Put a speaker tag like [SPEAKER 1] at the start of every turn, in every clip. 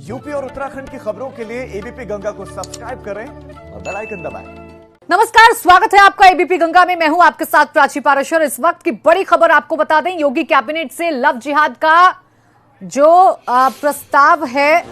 [SPEAKER 1] UP और उत्तराखंड की खबरों के लिए एबीपी गंगा को सब्सक्राइब करें और बेल आइकन दबाएं।
[SPEAKER 2] नमस्कार, स्वागत है आपका एबीपी गंगा में। मैं हूं आपके साथ प्राची पाराशर। इस वक्त की बड़ी खबर आपको बता दें, योगी कैबिनेट से लव जिहाद का जो प्रस्ताव है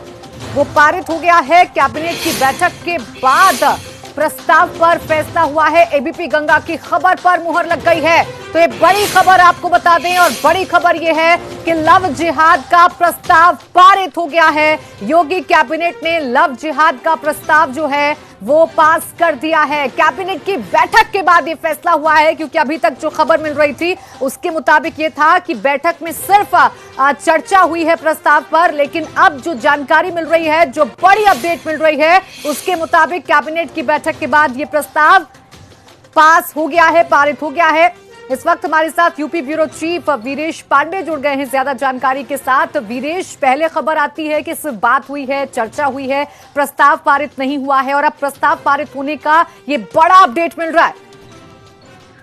[SPEAKER 2] वो पारित हो गया है। कैबिनेट की बैठक के बाद प्रस्ताव पर फैसला हुआ है। एबीपी गंगा की खबर पर मुहर लग गई है। तो ये बड़ी खबर आपको बता दें, और बड़ी खबर ये है कि लव जिहाद का प्रस्ताव पारित हो गया है। योगी कैबिनेट ने लव जिहाद का प्रस्ताव जो है वो पास कर दिया है। कैबिनेट की बैठक के बाद ये फैसला हुआ है, क्योंकि अभी तक जो खबर मिल रही थी उसके मुताबिक ये था कि बैठक में सिर्फ चर्चा हुई है प्रस्ताव पर, लेकिन अब जो जानकारी मिल रही है, जो बड़ी अपडेट मिल रही है, उसके मुताबिक कैबिनेट की बैठक के बाद ये प्रस्ताव पास हो गया है, पारित हो गया है। इस वक्त हमारे साथ UP bureau chief Viresh Pandey जुड़ गए हैं ज्यादा जानकारी के साथ। वीरेश, पहले खबर आती है कि सिर्फ बात हुई है, चर्चा हुई है, प्रस्ताव पारित नहीं हुआ है, और अब प्रस्ताव पारित होने का ये बड़ा अपडेट मिल रहा है।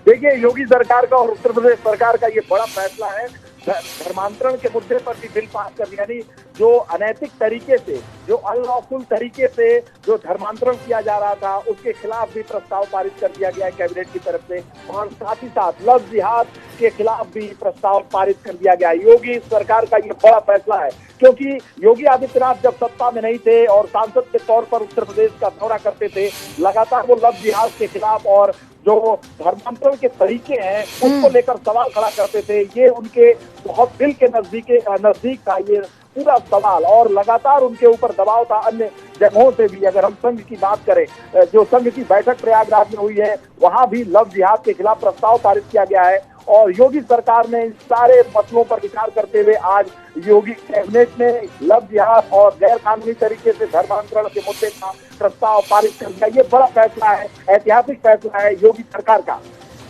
[SPEAKER 3] देखिए, योगी सरकार का और उत्तर प्रदेश सरकार का ये बड़ा फैसला है। धर्मांतरण के मुद्दे पर भी बिल पास कर दिया, यानी जो अनैतिक तरीके से, जो अनलॉफुल तरीके से जो धर्मांतरण किया जा रहा था, उसके खिलाफ भी प्रस्ताव पारित कर दिया गया है कैबिनेट की तरफ से, और साथ ही साथ लव जिहाद के खिलाफ भी प्रस्ताव पारित कर दिया गया है। योगी सरकार का ये बड़ा फैसला है, क्योंकि योगी आदित्यनाथ जब सत्ता में नहीं थे और सांसद के तौर पर उत्तर प्रदेश का दौरा करते थे, लगातार वो लव जिहाद के खिलाफ और जो धर्मांतरण के तरीके हैं उसको लेकर सवाल खड़ा करते थे। ये उनके बहुत दिल के नजदीक था ये पूरा सवाल, और लगातार उनके ऊपर दबाव था अन्य जगहों से भी। अगर हम संघ की बात करें, जो संघ की बैठक प्रयागराज में हुई है, वहां भी लव जिहाद के खिलाफ प्रस्ताव पारित किया गया है। और योगी सरकार ने इन सारे मसलों पर विचार करते हुए आज योगी कैबिनेट ने लव जिहाद और गैर कानूनी तरीके से धर्मांतरण के मुद्दे का प्रस्ताव पारित कर दिया। ये बड़ा फैसला है, ऐतिहासिक फैसला है योगी सरकार का।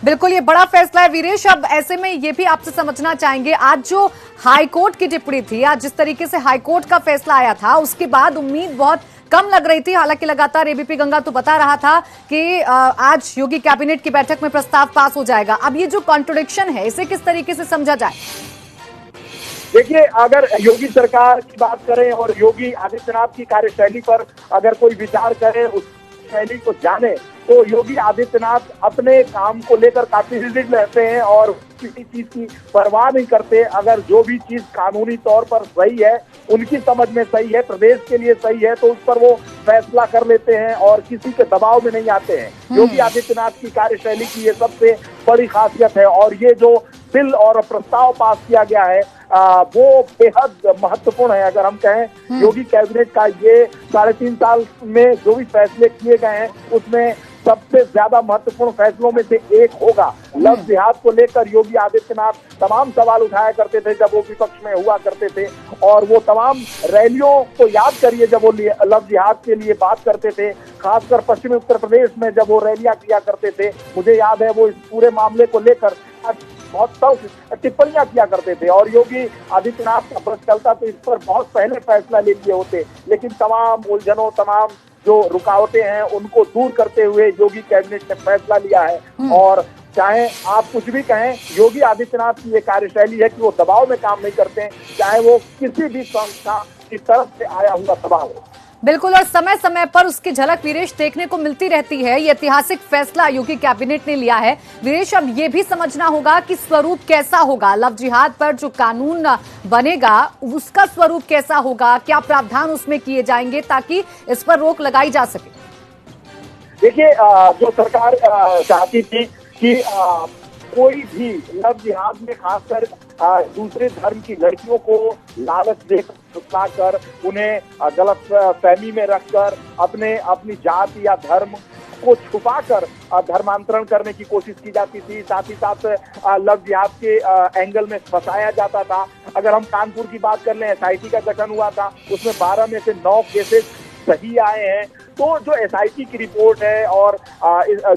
[SPEAKER 2] बिल्कुल, ये बड़ा फैसला है वीरेश। अब ऐसे में ये भी आपसे समझना चाहेंगे, आज जो हाईकोर्ट की टिप्पणी थी, आज जिस तरीके से हाईकोर्ट का फैसला आया था, उसके बाद उम्मीद बहुत कम लग रही थी। हालांकि लगातार एबीपी गंगा तो बता रहा था कि आज योगी कैबिनेट की बैठक में प्रस्ताव पास हो जाएगा। अब ये जो कॉन्ट्रडिक्शन है, इसे किस तरीके से समझा जाए?
[SPEAKER 3] देखिए, अगर योगी सरकार की बात करें और योगी आदित्यनाथ की कार्यशैली पर अगर कोई विचार करे, उस शैली को जाने, तो योगी आदित्यनाथ अपने काम को लेकर काफी रिजिड रहते हैं और किसी चीज की परवाह नहीं करते। अगर जो भी चीज कानूनी तौर पर सही है, उनकी समझ में सही है, प्रदेश के लिए सही है, तो उस पर वो फैसला कर लेते हैं और किसी के दबाव में नहीं आते हैं। योगी आदित्यनाथ की कार्यशैली की ये सबसे बड़ी खासियत है। और ये जो बिल और प्रस्ताव पास किया गया है वो बेहद महत्वपूर्ण है। अगर हम कहें योगी कैबिनेट का ये 3.5 साल में जो भी फैसले किए गए हैं, उसमें सबसे ज्यादा महत्वपूर्ण फैसलों में से एक होगा लव जिहाद को लेकर। योगी आदित्यनाथ तमाम सवाल उठाया करते थे जब वो विपक्ष में हुआ करते थे, और वो तमाम रैलियों को याद करिए जब वो लव जिहाद के लिए बात करते थे, खासकर पश्चिमी उत्तर प्रदेश में जब वो रैलियां किया करते थे। मुझे याद है वो इस पूरे मामले को लेकर बहुत सख्त टिप्पणियां किया करते थे, और योगी आदित्यनाथ का प्रश्न चलता तो इस पर बहुत पहले फैसला ले लिए होते। लेकिन तमाम उलझनों, तमाम जो रुकावटें हैं, उनको दूर करते हुए योगी कैबिनेट ने फैसला लिया है। और चाहे आप कुछ भी कहें, योगी आदित्यनाथ की ये कार्यशैली है कि वो दबाव में काम नहीं करते, चाहे वो किसी भी संस्था की तरफ से आया हुआ दबाव हो।
[SPEAKER 2] बिल्कुल, और समय समय पर उसकी झलक वीरेश देखने को मिलती रहती है। ये ऐतिहासिक फैसला योगी कैबिनेट ने लिया है। वीरेश, अब ये भी समझना होगा कि स्वरूप कैसा होगा, लव जिहाद पर जो कानून बनेगा उसका स्वरूप कैसा होगा, क्या प्रावधान उसमें किए जाएंगे ताकि इस पर रोक लगाई जा सके।
[SPEAKER 3] देखिए, जो सरकार चाहती थी कि कोई भी लव जिहाद में खासकर दूसरे धर्म की लड़कियों को लालच देकर, उन्हें गलत फहमी में रखकर, अपनी जाति या धर्म को छुपाकर धर्मांतरण करने की कोशिश की जाती थी। साथ ही साथ लव जिहाद के एंगल में फंसाया जाता था। अगर हम कानपुर की बात कर लें, SIT का गठन हुआ था, उसमें 12 में से 9 केसेस सही आए हैं। तो जो SIT की रिपोर्ट है और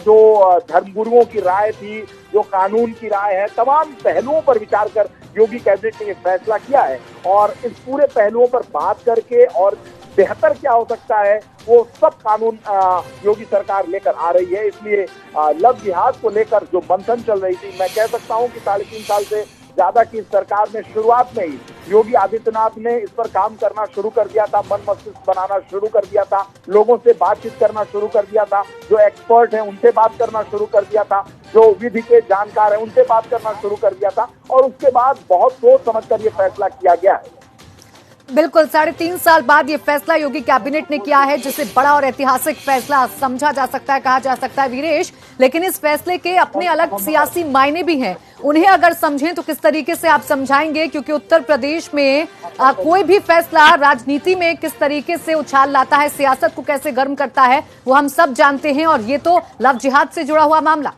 [SPEAKER 3] जो धर्मगुरुओं की राय थी, जो कानून की राय है, तमाम पहलुओं पर विचार कर योगी कैबिनेट ने ये फैसला किया है। और इस पूरे पहलुओं पर बात करके और बेहतर क्या हो सकता है, वो सब कानून योगी सरकार लेकर आ रही है। इसलिए लव जिहाद को लेकर जो मंथन चल रही थी, मैं कह सकता हूँ कि 3.5 साल से ज्यादा कि इस सरकार ने शुरुआत में ही योगी आदित्यनाथ ने इस पर काम करना शुरू कर दिया था, मन मस्तिष्क बनाना शुरू कर दिया था, लोगों से बातचीत करना शुरू कर दिया था, जो एक्सपर्ट हैं उनसे बात करना शुरू कर दिया था, जो विधि के जानकार हैं उनसे बात करना शुरू कर दिया था, और उसके बाद बहुत सोच समझकर ये फैसला किया गया है।
[SPEAKER 2] बिल्कुल 3.5 साल बाद ये फैसला योगी कैबिनेट ने किया है, जिसे बड़ा और ऐतिहासिक फैसला समझा जा सकता है, कहा जा सकता है वीरेश। लेकिन इस फैसले के अपने अलग सियासी मायने भी हैं, उन्हें अगर समझें तो किस तरीके से आप समझाएंगे? क्योंकि उत्तर प्रदेश में कोई भी फैसला राजनीति में किस तरीके से उछाल लाता है, सियासत को कैसे गर्म करता है, वो हम सब जानते हैं। और ये तो लव जिहाद से जुड़ा हुआ मामला।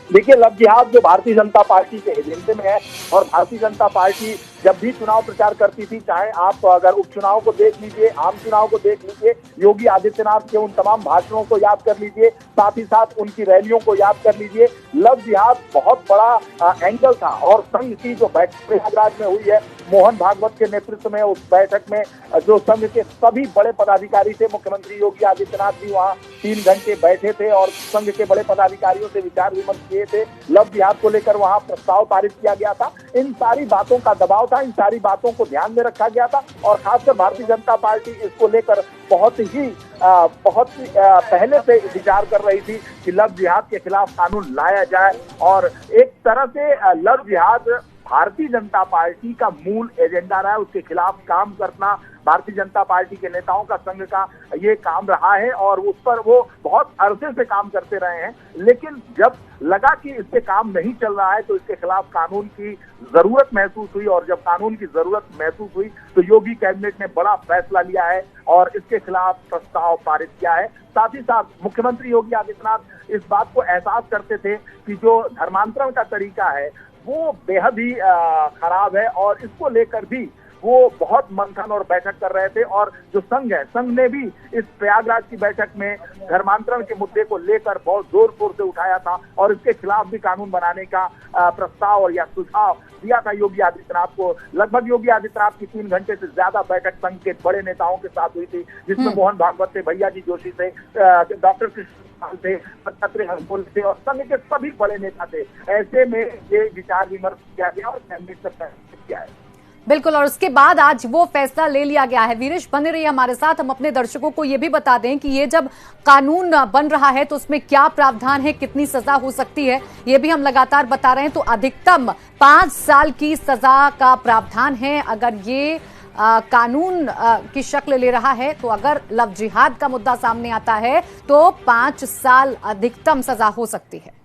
[SPEAKER 3] देखिए, लव जिहाद जो भारतीय जनता पार्टी के एजेंडे में है, और भारतीय जनता पार्टी जब भी चुनाव प्रचार करती थी, चाहे आप अगर उपचुनाव को देख लीजिए, आम चुनाव को देख लीजिए, योगी आदित्यनाथ के उन तमाम भाषणों को याद कर लीजिए, साथ ही साथ उनकी रैलियों को याद कर लीजिए, लव जिहाद बहुत बड़ा एंगल था। और संघ की जो बैठक प्रयागराज में हुई है, मोहन भागवत के नेतृत्व में उस बैठक में जो संघ के सभी बड़े पदाधिकारी थे, मुख्यमंत्री योगी आदित्यनाथ भी वहाँ 3 घंटे बैठे थे और संघ के बड़े पदाधिकारियों से विचार विमर्श किए थे। लव जिहाद को लेकर वहाँ प्रस्ताव पारित किया गया था। इन सारी बातों का दबाव था, इन सारी बातों को ध्यान में रखा गया था, और खासकर भारतीय जनता पार्टी इसको लेकर बहुत ही पहले से विचार कर रही थी कि लव जिहाद के खिलाफ कानून लाया जाए। और एक तरह से लव जिहाद भारतीय जनता पार्टी का मूल एजेंडा रहा है, उसके खिलाफ काम करना भारतीय जनता पार्टी के नेताओं का, संघ का ये काम रहा है, और उस पर वो बहुत अरसे से काम करते रहे हैं। लेकिन जब लगा कि इससे काम नहीं चल रहा है तो इसके खिलाफ कानून की जरूरत महसूस हुई, और जब कानून की जरूरत महसूस हुई तो योगी कैबिनेट ने बड़ा फैसला लिया है और इसके खिलाफ प्रस्ताव पारित किया है। साथ ही साथ मुख्यमंत्री योगी आदित्यनाथ इस बात को एहसास करते थे कि जो धर्मांतरण का तरीका है वो बेहद ही खराब है, और इसको लेकर भी वो बहुत मंथन और बैठक कर रहे थे। और जो संघ है, संघ ने भी इस प्रयागराज की बैठक में धर्मांतरण के मुद्दे को लेकर बहुत जोर शोर से उठाया था, और इसके खिलाफ भी कानून बनाने का प्रस्ताव या सुझाव दिया था योगी आदित्यनाथ को। लगभग योगी आदित्यनाथ की 3 घंटे से ज्यादा बैठक संघ के बड़े नेताओं के साथ हुई थी, जिसमें मोहन भागवत थे, भैया जी जोशी थे, डॉक्टर कृष्ण थे, थे, और संघ के सभी बड़े नेता थे। ऐसे में ये विचार विमर्श किया गया और कैबिनेट से फैसला किया है।
[SPEAKER 2] बिल्कुल, और उसके बाद आज वो फैसला ले लिया गया है। वीरेश बने रहिए हमारे साथ। हम अपने दर्शकों को ये भी बता दें कि ये जब कानून बन रहा है तो उसमें क्या प्रावधान है, कितनी सजा हो सकती है, ये भी हम लगातार बता रहे हैं। तो अधिकतम 5 साल की सजा का प्रावधान है अगर ये कानून की शक्ल ले रहा है। तो अगर लव जिहाद का मुद्दा सामने आता है तो 5 साल अधिकतम सजा हो सकती है।